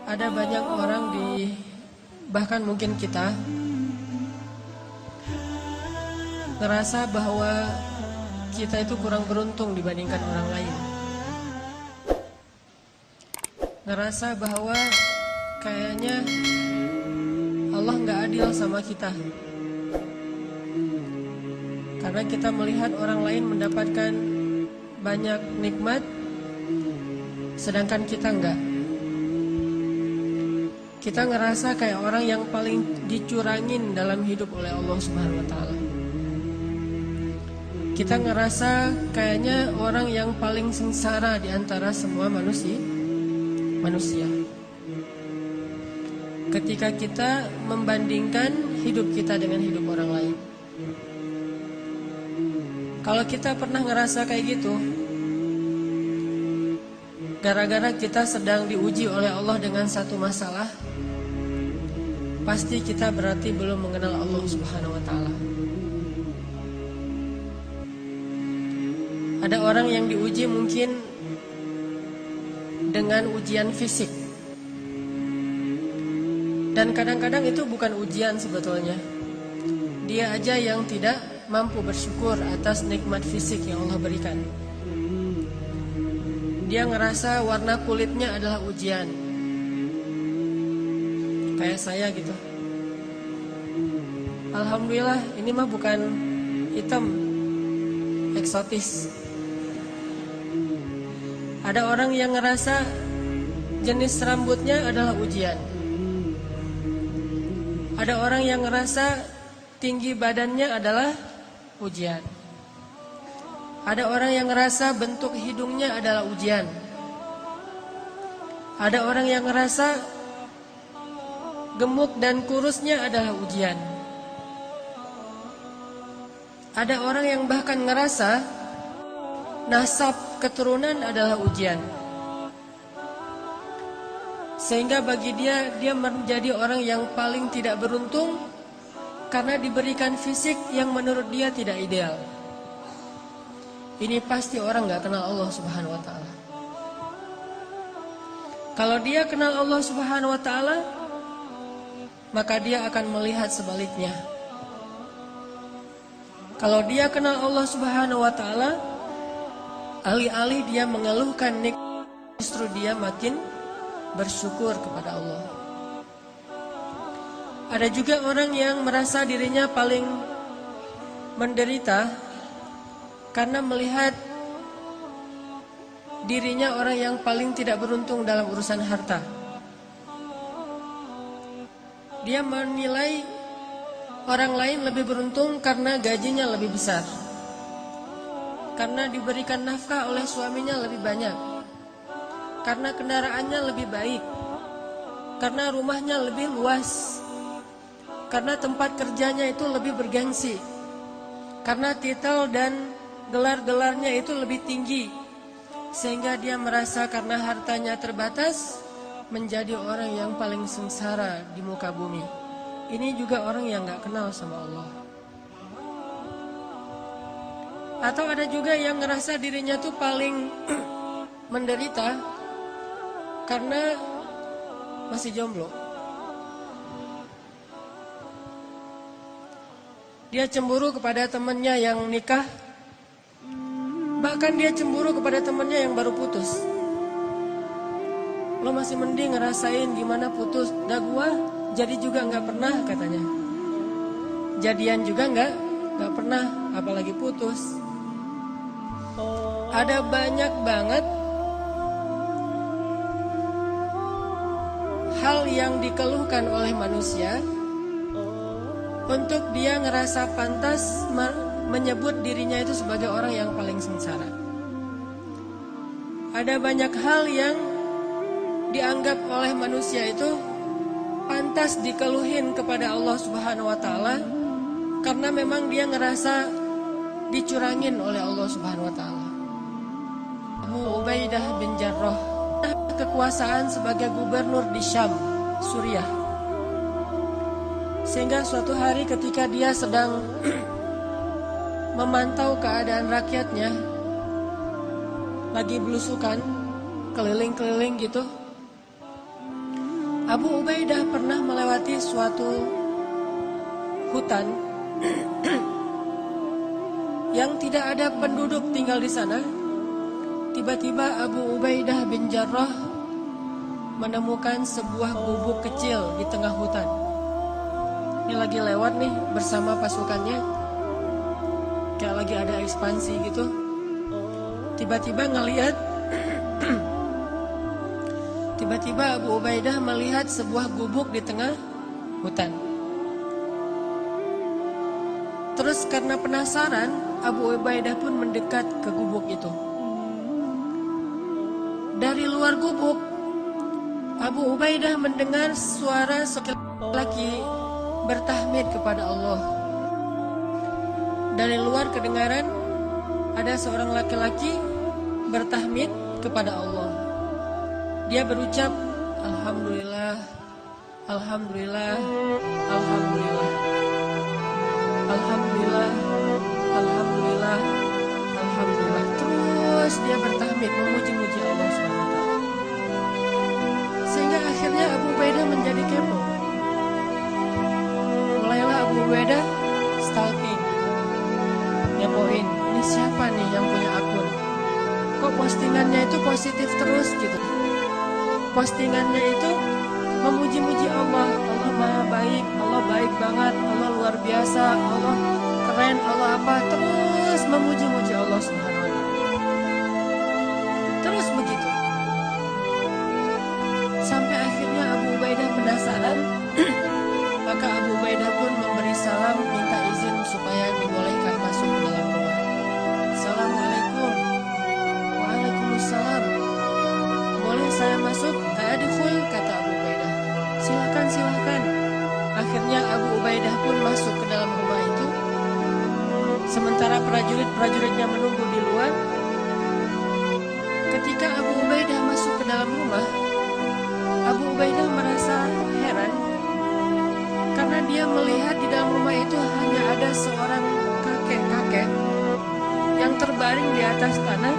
Ada banyak orang bahkan mungkin kita ngerasa bahwa kita itu kurang beruntung dibandingkan orang lain. Ngerasa bahwa kayaknya Allah nggak adil sama kita. Karena kita melihat orang lain mendapatkan banyak nikmat, sedangkan kita enggak. Kita ngerasa kayak orang yang paling dicurangin dalam hidup oleh Allah Subhanahu wa Ta'ala. Kita ngerasa kayaknya orang yang paling sengsara di antara semua manusia. Ketika kita membandingkan hidup kita dengan hidup orang lain. Kalau kita pernah ngerasa kayak gitu, gara-gara kita sedang diuji oleh Allah dengan satu masalah, pasti kita berarti belum mengenal Allah Subhanahu wa Ta'ala. Ada orang yang diuji mungkin dengan ujian fisik, dan kadang-kadang itu bukan ujian sebetulnya. Dia aja yang tidak mampu bersyukur atas nikmat fisik yang Allah berikan. Dia ngerasa warna kulitnya adalah ujian. Kayak saya gitu. Alhamdulillah ini mah bukan hitam, eksotis. Ada orang yang ngerasa jenis rambutnya adalah ujian. Ada orang yang ngerasa tinggi badannya adalah ujian. Ada orang yang ngerasa bentuk hidungnya adalah ujian. Ada orang yang ngerasa gemuk dan kurusnya adalah ujian. Ada orang yang bahkan ngerasa nasab keturunan adalah ujian. Sehingga bagi dia menjadi orang yang paling tidak beruntung karena diberikan fisik yang menurut dia tidak ideal. Ini pasti orang gak kenal Allah Subhanahu wa Ta'ala. Kalau dia kenal Allah Subhanahu wa Ta'ala, maka dia akan melihat sebaliknya. Kalau dia kenal Allah Subhanahu wa Ta'ala, alih-alih dia mengeluhkan nikmat, justru dia makin bersyukur kepada Allah. Ada juga orang yang merasa dirinya paling menderita karena melihat dirinya orang yang paling tidak beruntung dalam urusan harta. Dia menilai orang lain lebih beruntung karena gajinya lebih besar, karena diberikan nafkah oleh suaminya lebih banyak, karena kendaraannya lebih baik, karena rumahnya lebih luas, karena tempat kerjanya itu lebih bergengsi, karena titel dan gelar-gelarnya itu lebih tinggi, sehingga dia merasa karena hartanya terbatas menjadi orang yang paling sengsara di muka bumi. Ini juga orang yang gak kenal sama Allah. Atau ada juga yang ngerasa dirinya tuh paling menderita karena masih jomblo. Dia cemburu kepada temannya yang nikah. Bahkan dia cemburu kepada temannya yang baru putus. Lo masih mending ngerasain gimana putus. Dah gua jadi juga gak pernah katanya. Jadian juga gak pernah, apalagi putus. Ada banyak banget hal yang dikeluhkan oleh manusia untuk dia ngerasa pantas menyebut dirinya itu sebagai orang yang paling sengsara. Ada banyak hal yang dianggap oleh manusia itu pantas dikeluhin kepada Allah Subhanahu wa taala karena memang dia ngerasa dicurangin oleh Allah Subhanahu wa taala. Abu Ubaidah bin Jarrah kekuasaan sebagai gubernur di Syam, Suriah. Sehingga suatu hari ketika dia sedang memantau keadaan rakyatnya, lagi belusukan, keliling-keliling gitu, Abu Ubaidah pernah melewati suatu hutan yang tidak ada penduduk tinggal di sana. Tiba-tiba Abu Ubaidah bin Jarrah menemukan sebuah gubuk kecil di tengah hutan. Ini lagi lewat nih bersama pasukannya, kayak lagi ada ekspansi gitu. Tiba-tiba ngelihat tiba-tiba Abu Ubaidah melihat sebuah gubuk di tengah hutan. Terus karena penasaran, Abu Ubaidah pun mendekat ke gubuk itu. Dari luar gubuk, Abu Ubaidah mendengar suara laki-laki bertahmid kepada Allah. Dari luar kedengaran ada seorang laki-laki bertahmid kepada Allah. Dia berucap, Alhamdulillah, Alhamdulillah, Alhamdulillah, Alhamdulillah, Alhamdulillah, Alhamdulillah. Terus dia bertahmid, memuji-muji Allah SWT. Sehingga akhirnya Abu Ubaidah menjadi kepo. Mulailah Abu Ubaidah stalking, ngepoin, ini siapa nih yang punya akun? Kok postingannya itu positif terus gitu? Postingannya itu memuji-muji Allah. Allah maha baik, Allah baik banget, Allah luar biasa, Allah keren, Allah apa. Terus memuji-muji Allah Subhanahu wa ta'ala. Terus begitu. Sampai akhirnya Abu Ubaidah penasaran. Maka Abu Ubaidah pun memberi salam, minta izin supaya dibolehkan masuk ke dalam rumah. Assalamualaikum. Waalaikumsalam. Boleh saya masuk? Adkhul, kata Abu Ubaidah. Silakan, silakan. Akhirnya Abu Ubaidah pun masuk ke dalam rumah itu. Sementara prajurit-prajuritnya menunggu di luar. Ketika Abu Ubaidah masuk ke dalam rumah, Abu Ubaidah merasa heran karena dia melihat di dalam rumah itu hanya ada seorang kakek-kakek yang terbaring di atas tanah,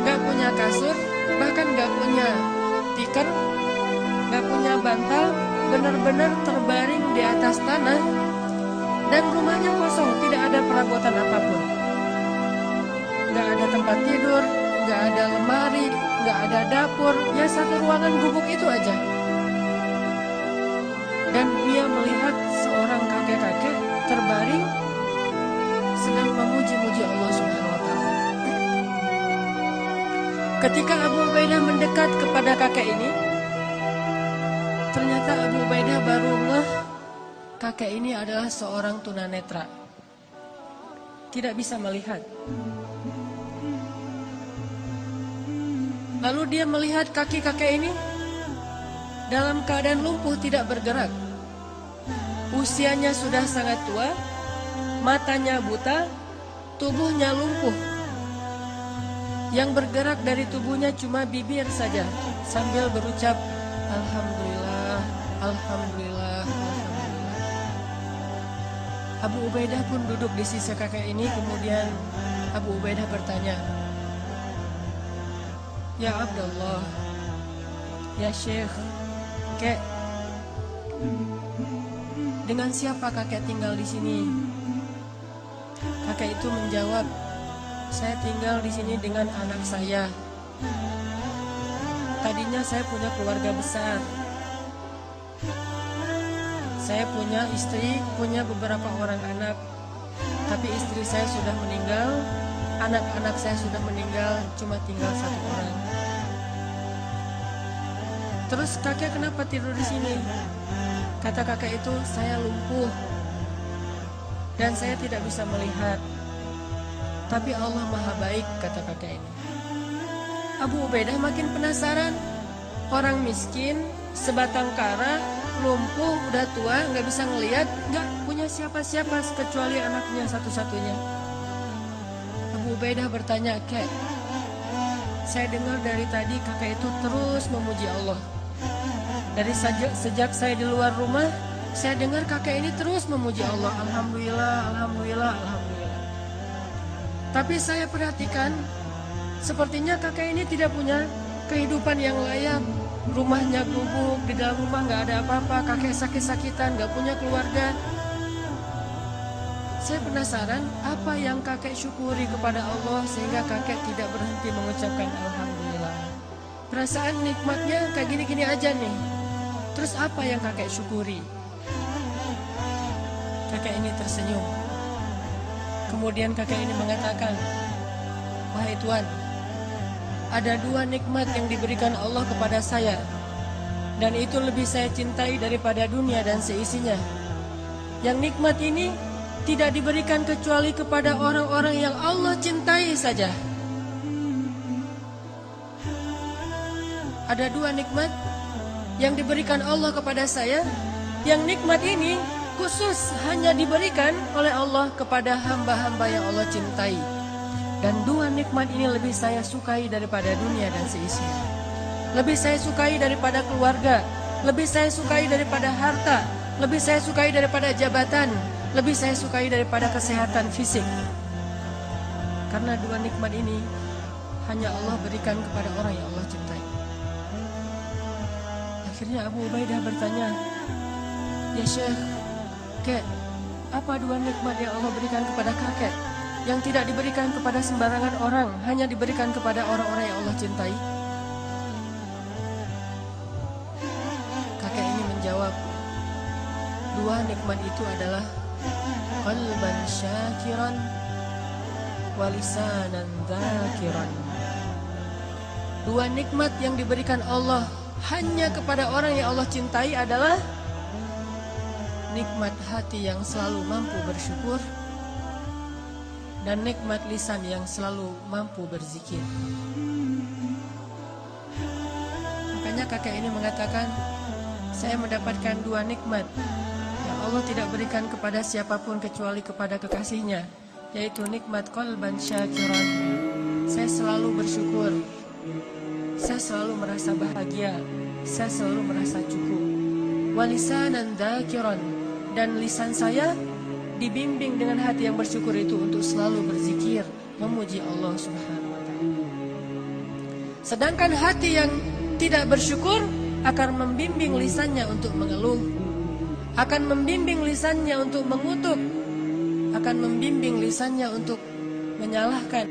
gak punya kasur, bahkan gak punya tikar, gak punya bantal, benar-benar terbaring di atas tanah, dan rumahnya kosong, tidak ada perabotan apapun. Gak ada tempat tidur, gak ada lemari, gak ada dapur, ya satu ruangan gubuk itu aja. Dan dia melihat seorang kakek-kakek terbaring sedang memuji-muji Allah Subhanahu wa ta'ala. Ketika Abu Ubaidah mendekat kepada kakek ini, ternyata Abu Ubaidah baru ngeh kakek ini adalah seorang tunanetra, tidak bisa melihat. Lalu dia melihat kaki kakek ini dalam keadaan lumpuh, tidak bergerak. Usianya sudah sangat tua, matanya buta, tubuhnya lumpuh. Yang bergerak dari tubuhnya cuma bibir saja, sambil berucap, Alhamdulillah, Alhamdulillah, Alhamdulillah. Abu Ubaidah pun duduk di sisi kakek ini. Kemudian Abu Ubaidah bertanya, Ya Abdullah, Ya Syekh, Kek, dengan siapa kakek tinggal di sini? Kakek itu menjawab, saya tinggal di sini dengan anak saya. Tadinya saya punya keluarga besar. Saya punya istri, punya beberapa orang anak. Tapi istri saya sudah meninggal, anak-anak saya sudah meninggal, cuma tinggal satu orang. Terus kakek kenapa tidur di sini? Kata kakek itu, saya lumpuh dan saya tidak bisa melihat. Tapi Allah maha baik, kata kakek ini. Abu Ubaidah makin penasaran. orang miskin, sebatang kara, lumpuh, udah tua, nggak bisa ngelihat, nggak punya siapa-siapa kecuali anaknya satu-satunya. Abu Ubaidah bertanya, "Kek, saya dengar dari tadi kakek itu terus memuji Allah. Dari sejak saya di luar rumah, saya dengar kakek ini terus memuji Allah. Alhamdulillah, alhamdulillah, alhamdulillah. Tapi saya perhatikan, sepertinya kakek ini tidak punya kehidupan yang layak. Rumahnya gubuk, di dalam rumah nggak ada apa-apa, kakek sakit-sakitan, nggak punya keluarga. Saya penasaran apa yang kakek syukuri kepada Allah sehingga kakek tidak berhenti mengucapkan alhamdulillah. Perasaan nikmatnya kayak gini-gini aja nih. Terus apa yang kakek syukuri?" Kakek ini tersenyum. Kemudian kakek ini mengatakan, "Wahai Tuan, ada 2 nikmat yang diberikan Allah kepada saya, dan itu lebih saya cintai daripada dunia dan seisinya. Yang nikmat ini tidak diberikan kecuali kepada orang-orang yang Allah cintai saja. Ada 2 nikmat yang diberikan Allah kepada saya, yang nikmat ini khusus hanya diberikan oleh Allah kepada hamba-hamba yang Allah cintai. Dan 2 nikmat ini lebih saya sukai daripada dunia dan seisinya. Lebih saya sukai daripada keluarga, lebih saya sukai daripada harta, lebih saya sukai daripada jabatan, lebih saya sukai daripada kesehatan fisik. Karena 2 nikmat ini hanya Allah berikan kepada orang yang Allah cintai." Akhirnya Abu Ubaidah bertanya, "Ya Syekh, Kek, apa 2 nikmat yang Allah berikan kepada kakek yang tidak diberikan kepada sembarangan orang, hanya diberikan kepada orang-orang yang Allah cintai?" Kakek ini menjawab, 2 nikmat itu adalah qalban syakiran wa lisanan dzakiran. 2 nikmat yang diberikan Allah hanya kepada orang yang Allah cintai adalah nikmat hati yang selalu mampu bersyukur dan nikmat lisan yang selalu mampu berzikir. Makanya kakek ini mengatakan, saya mendapatkan 2 nikmat yang Allah tidak berikan kepada siapapun kecuali kepada kekasihnya, yaitu nikmat qalban syakiran. Saya selalu bersyukur, saya selalu merasa bahagia, saya selalu merasa cukup. Walisanan dzakiran, dan lisan saya dibimbing dengan hati yang bersyukur itu untuk selalu berzikir, memuji Allah Subhanahu wa ta'ala. Sedangkan hati yang tidak bersyukur akan membimbing lisannya untuk mengeluh, akan membimbing lisannya untuk mengutuk, akan membimbing lisannya untuk menyalahkan.